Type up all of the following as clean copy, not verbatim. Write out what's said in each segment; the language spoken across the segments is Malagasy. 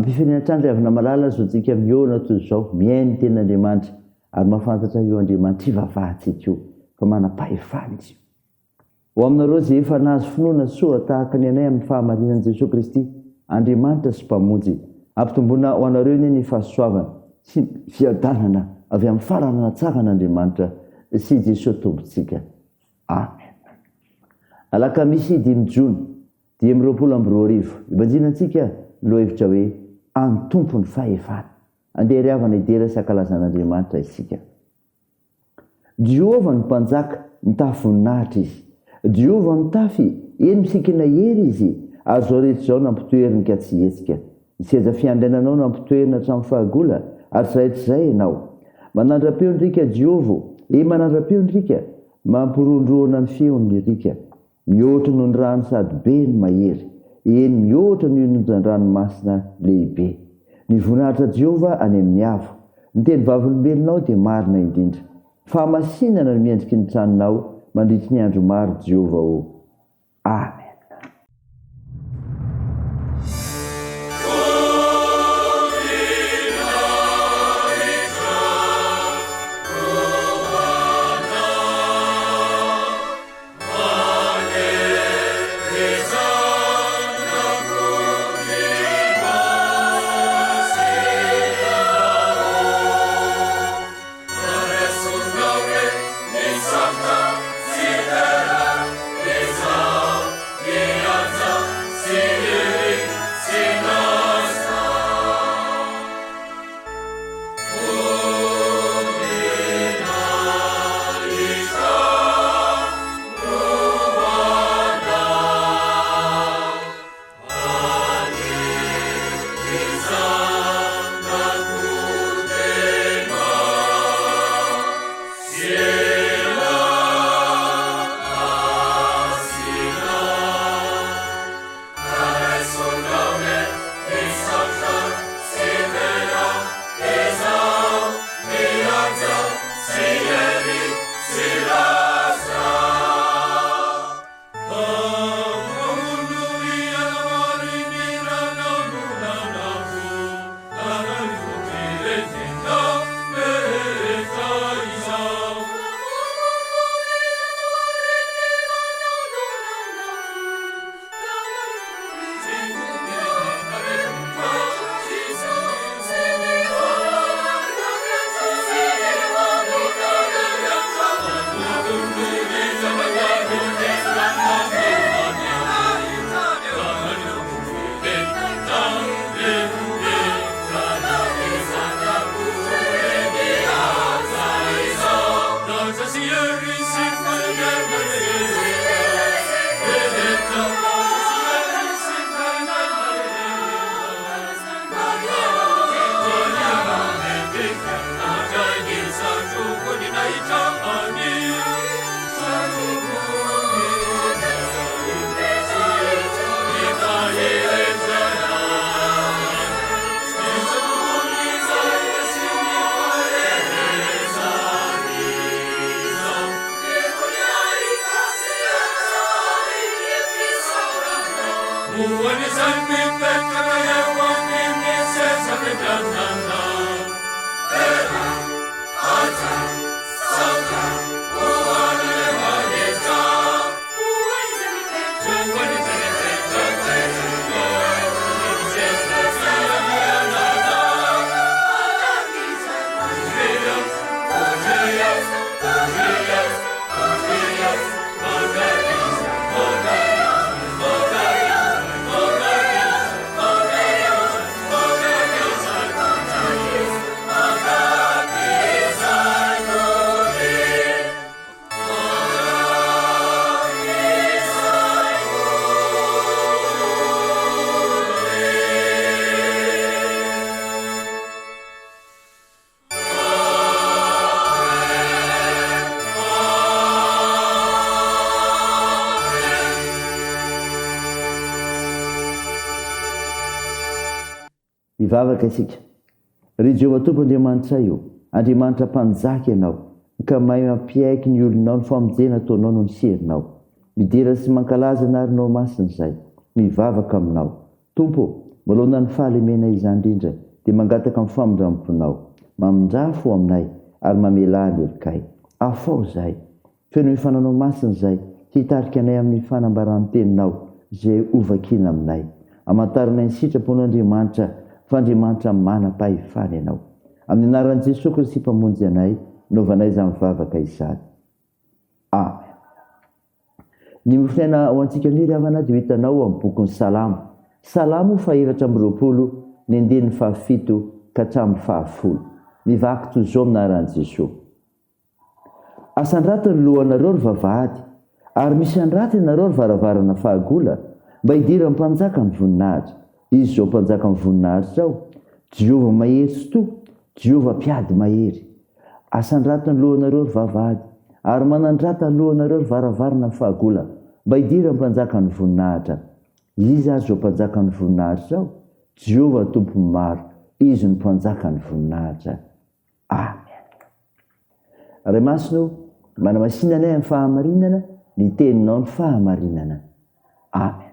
ampifirenatrandrayavina malala zoantsika miona toy izao miainy ten'Andriamanitra ary mahafantatra io Andriamanitra ivavahantsika io fa manam-pahefana izy. Ho aminareo izay efa nahazo finoana soa tahaka ny anay amin'ny fahamarinan'i Jesosy Kristy, Andriamanitra sy mpamonjy, ampitomboina ho anareo ny fahasoavana sy fiadanana avy amin'ny farana tsara n'Andriamanitra sy Jesosy tombontsika. Amen. Alakamisy 5 Jona 2022 ibanjinantsika lohahevitra hoe any tompony fahefana. Andeha riavana idera sy ankalazan'Andriamanitra isika. Jehovah ny mpanjaka mitafy voninahitra izy. Jehovah mitafy eny misikina hery izy ary zao rehetra zao nampitoeriny ka tsy hetsika. Seza fiandrainanao nampitoerina hatramin'ny fahagola ary tsy raitrizay ianao. Manandra-peo ny rika Jehovah, manandra-peo ny rika, mampirondroana ny feony ny rika. Mihoatra noho ny rano sady be ny mahery, eny mihoatra noho ny ranomasina lehibe. Ny voninahitra Jehovah any amin'ny avo, ny teny vavolombelonao dia marina indrindra. Fahamasinana ny miendriky ny tranonao mandritry ny andro maro Jehovah o. Amen. Ivavaka isika. Ry Jehovah Tompo Andriamanitra io, Andriamanitra mpanjaka ianao, ka mahay mampiaiky ny olonao ny famonjena ataonao no ny serinao. Midera sy mankalaza narinao masina izay, mivavaka aminao. Tompo, molona ny fahalemena izany indrindra dia mangataka amin'ny famondram-ponao mamindra fo aminay ary mamela ny erikay afao zahay feno mifananao masina zay hitarika anay amin'ny fanambaran'ny teninao zay ovakina aminay amantarinay ny sitrapon'Andriamanitra fa Andriamanitra manam-pahefana ianao amin'ny anaran'i Jesosy Kristy mpamonjy anay naovanay izany mivavaka izany amen. Ny mofinaina ho antsika ny ravana dia hitanao amin'ny bokin'ny Salamo fa 420 ny 7 ka hatramin'ny 10 mivaky toy izao aminaran'i Jesosy. Asandrato ny lohanareo ry vavahady ary misy andraty ianareo ry varavarana fahagola mba hidira ny mpanjaka ny voninahitra. Izy zao mpanjaka ny voninahitra zao Jehova mahery tsy to, Jehova mpiady mahery. Asandrato ny lohanareo ry vavahady ary manandrata ny lohanareo ry varavarana fahagola mba hidira ny mpanjaka ny voninahitra. Izy azy zao mpanjaka ny voninahitra zao Jehova tompo maro, izy ny mpanjaka ny voninahitra. Amen. Ray masino manamasinanay amin'ny fahamarinana ny teninao ny fahamarinana. Amen.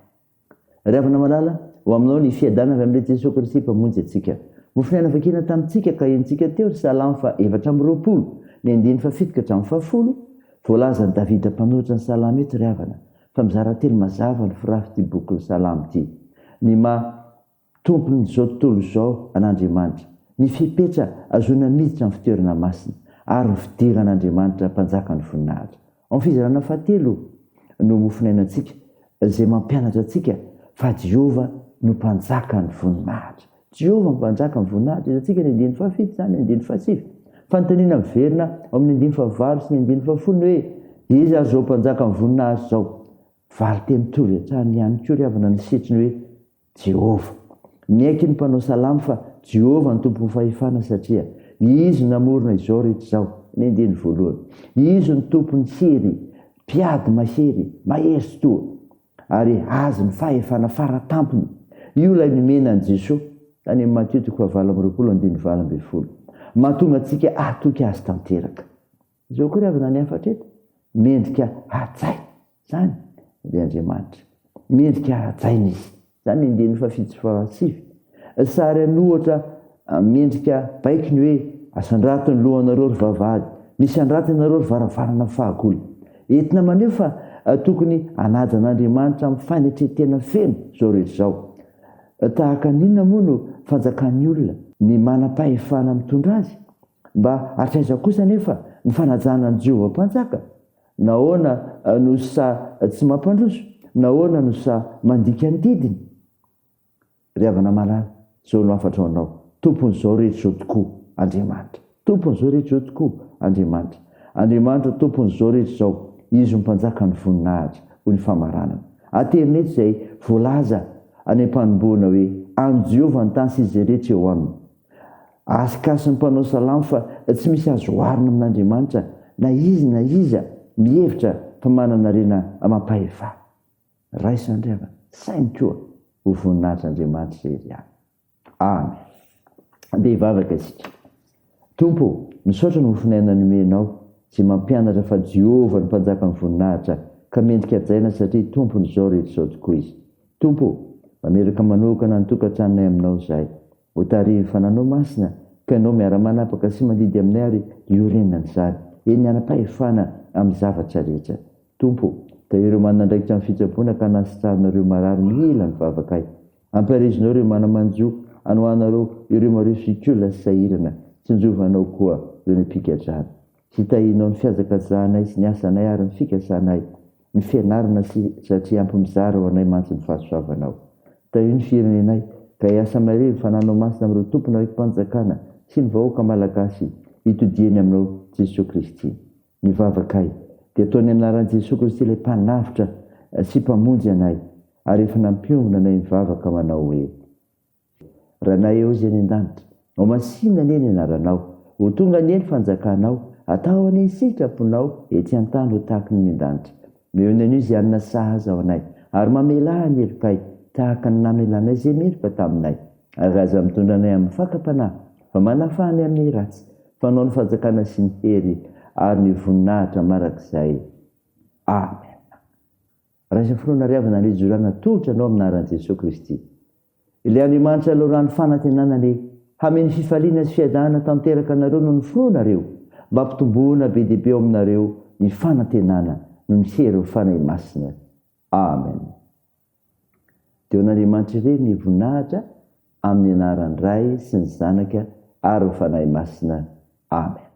Ravana malala ho aminao ny fiadanana amin'ilay Jesosy Kristy mpamonjy antsika. Mofinaina vakina tamintsika ka entsika teo Salamo fa 420 ny 7 ka hatramin'ny 10 voalazan'i Davida mpanoratra ny Salamo eto ravana fa mizara telo mazava ny firafy ty boky ny Salamo ty. Ny tompony zao tontolo zao an'Andriamanitra, ny fipetra azona miditra amin'ny fitoerana masina ary ny fidiran'Andriamanitra mpanjaka ny voninahitra. Amin'ny fizarana fahatelo no mofinainantsika zay mampianatra antsika fa Jehova no mpanjaka ny voninahitra. Jehova mpanjaka ny voninahitra izy antsika ny 7 zany ny 7. Fanontaniana miverina amin'ny 9 sy ny 10 hoe izy azy zao mpanjaka ny voninahitra zao. Vary teny tory hatrany ihany koa ravana ny setriny hoe Jehova. Miaiky ny mpanao Salamo fa Jehova ny tompon'ny fahefana satria izy namorona izao rehetra izao ny 1. Izy ny tompon'ny hery, mpiady mahery, mahery sy toa ary azy ny fahefana faratampony. Io lay nomenan'i Jesosy tany amin'ny Matthieu 20:20. Mahatonga antsika atoky azy tanteraka. Izao koa ravana ny hafatreto mendrika hajay zany dia Andriamanitra. Mendrika hajaina izy zany ny 7. Sary anohatra mendrika baikiny hoe asandrato ny lohanareo ry vavahady, misy andrato ianareo ry varavarana fahagola. Entina maneho fa tokony anajan'Andriamanitra amin'ny fanetretena feno zao rehetra zao. Tahaka ninona moa no fanjakan'ny olona ny manam-pahefana mitondra azy mba hatraiza kosa nefa ny fanajana ny Jehova mpanjaka. Nahoana no sa tsy mampandroso, nahoana no sa mandika ny didiny. Ravana malala zao no afatra anao tompony zao rehetra zao tokoa Andriamanitra. Tompony zao rehetra zao tokoa Andriamanitra. Andriamanitra tompony zao rehetra zao izy mpanjaka ny voninahitra ho ny famaranana. Aterinety zay voalaza any am-panomboana hoe any Jehova ny tany sy izay rehetra eo aminy. Asikasy ny mpanao Salamo fa tsy misy azo oharina amin'Andriamanitra na iza mihevitra fa manana rena mampahefana. Raisany ravana sainy koa ho voninahitra Andriamanitra iry ihany. Amen. Dia hivavaka isika. Tompo, misaotra ny mofinaina nomenao zay mampianatra fa Jehova ny mpanjaka ny voninahitra ka mendrika hajaina satria tompony zao rehetra zao tokoa izy. Tompo, mameraka manokana ny tokantranonay aminao zahay. Ho tarihiny fananao masina ka ianao miara-manapaka sy mandidy aminay ary iorenana izany. Eny anam-pahefana amin'ny zavatra rehetra. Tompo, da ireo manandraikitra amin'ny fitsaboana ka nasitranareo marary mihila ny vavakay. Amparizinao ireo manamanjo, anohanareo ireo mareo fikiola sy sahirana, tsinjovanao koa ireo ny pikadrana. Hitahinao ny fiazakajanay sy ny asanay ary ny fikasanay, ny fianarana sy satria ampy mizara ho anay mantsy ny fahasoavanao. Tahiny ny firenenay ka hiasa mahery fananao masina amin'ireo tompona raiky mpanjakana sy ny vahoaka malagasy hitodiany aminao Jesosy Kristy. Ny vavakay dia ataony anaran'i Jesosy Kristy ilay mpanavitra sy mpamonjy anay ary efa nampiombona anay mivavaka manao hoe ranay eo izay any an-danitra, ao masina anie anaranao, ho tonga anie ny fanjakanao, atao anie sitraponao ety an-tany ho tahaka ny an-danitra. Mehona an'io izay anona sahaza ao anay ary mamela ny erikay tahaka ny namelanay izay meloka taminay. Ary aza mitondra anay amin'ny fakapanahy fa manafany amin'ny ratsy, fanao ny fanjakana sy ny hery ary ny voninahitra marak'izay. Amen. Raisa filoana ry avana ny ijorana tolotra anao amin'ny anaran'i Jesosy Kristy. ilay Andriamanitra aloha rano fanantenanany hameny fifaliana sy fiadahana tanteraka anareo no ny finoanareo mba hampitomboana be dehibe ao aminareo ny fanantenana no ny hery fanahy masina. Amen. Deo n'Andriamanitra irery ny voninahitra amin'ny anaran'ny Ray sy ny Zanaka ary ny fanahy masina. Amen.